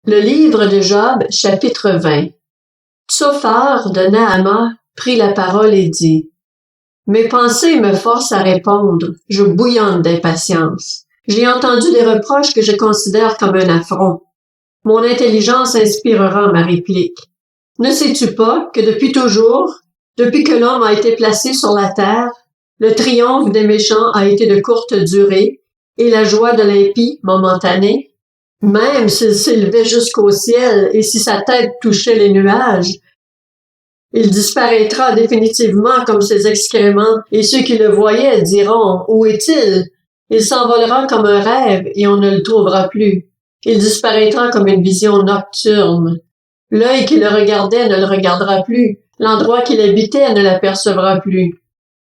Le livre de Job, chapitre 20. Tsophar de Naama prit la parole et dit: Mes pensées me forcent à répondre, je bouillonne d'impatience. J'ai entendu des reproches que je considère comme un affront. Mon intelligence inspirera ma réplique. Ne sais-tu pas que depuis toujours, depuis que l'homme a été placé sur la terre, le triomphe des méchants a été de courte durée et la joie de l'impie momentanée? Même s'il s'élevait jusqu'au ciel et si sa tête touchait les nuages, il disparaîtra définitivement comme ses excréments, et ceux qui le voyaient diront: Où est-il? Il s'envolera comme un rêve et on ne le trouvera plus. Il disparaîtra comme une vision nocturne. L'œil qui le regardait ne le regardera plus. L'endroit qu'il habitait ne l'apercevra plus.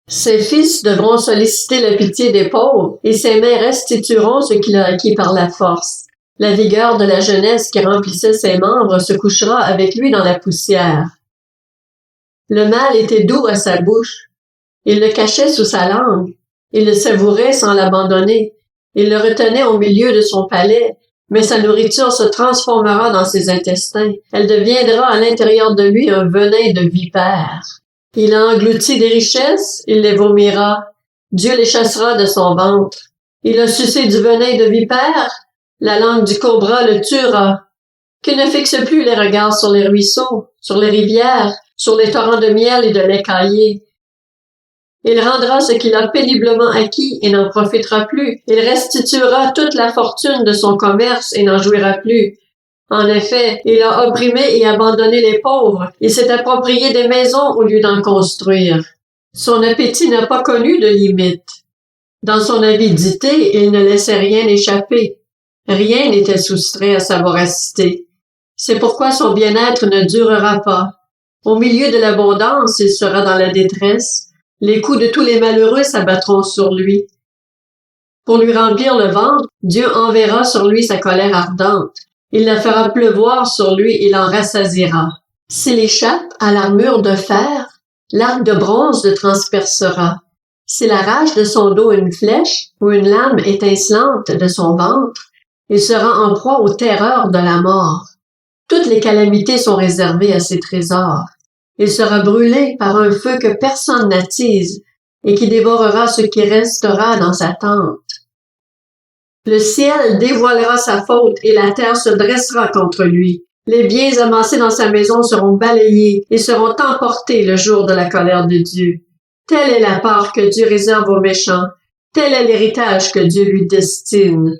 Ses fils devront solliciter la pitié des pauvres, et ses mains restitueront ce qu'il a acquis par la force. La vigueur de la jeunesse qui remplissait ses membres se couchera avec lui dans la poussière. Le mal était doux à sa bouche. Il le cachait sous sa langue. Il le savourait sans l'abandonner. Il le retenait au milieu de son palais, mais sa nourriture se transformera dans ses intestins. Elle deviendra à l'intérieur de lui un venin de vipère. Il a englouti des richesses, il les vomira. Dieu les chassera de son ventre. Il a sucé du venin de vipère. La langue du cobra le tuera. Qu'il ne fixe plus les regards sur les ruisseaux, sur les rivières, sur les torrents de miel et de lait caillé. Il rendra ce qu'il a péniblement acquis et n'en profitera plus. Il restituera toute la fortune de son commerce et n'en jouira plus. En effet, il a opprimé et abandonné les pauvres. Il s'est approprié des maisons au lieu d'en construire. Son appétit n'a pas connu de limite. Dans son avidité, il ne laissait rien échapper. Rien n'était soustrait à sa voracité. C'est pourquoi son bien-être ne durera pas. Au milieu de l'abondance, il sera dans la détresse. Les coups de tous les malheureux s'abattront sur lui. Pour lui remplir le ventre, Dieu enverra sur lui sa colère ardente. Il la fera pleuvoir sur lui et l'en rassasiera. S'il échappe à l'armure de fer, l'arc de bronze le transpercera. S'il arrache de son dos une flèche ou une lame étincelante de son ventre, il sera en proie aux terreurs de la mort. Toutes les calamités sont réservées à ses trésors. Il sera brûlé par un feu que personne n'attise et qui dévorera ce qui restera dans sa tente. Le ciel dévoilera sa faute et la terre se dressera contre lui. Les biens amassés dans sa maison seront balayés et seront emportés le jour de la colère de Dieu. Telle est la part que Dieu réserve aux méchants. Tel est l'héritage que Dieu lui destine.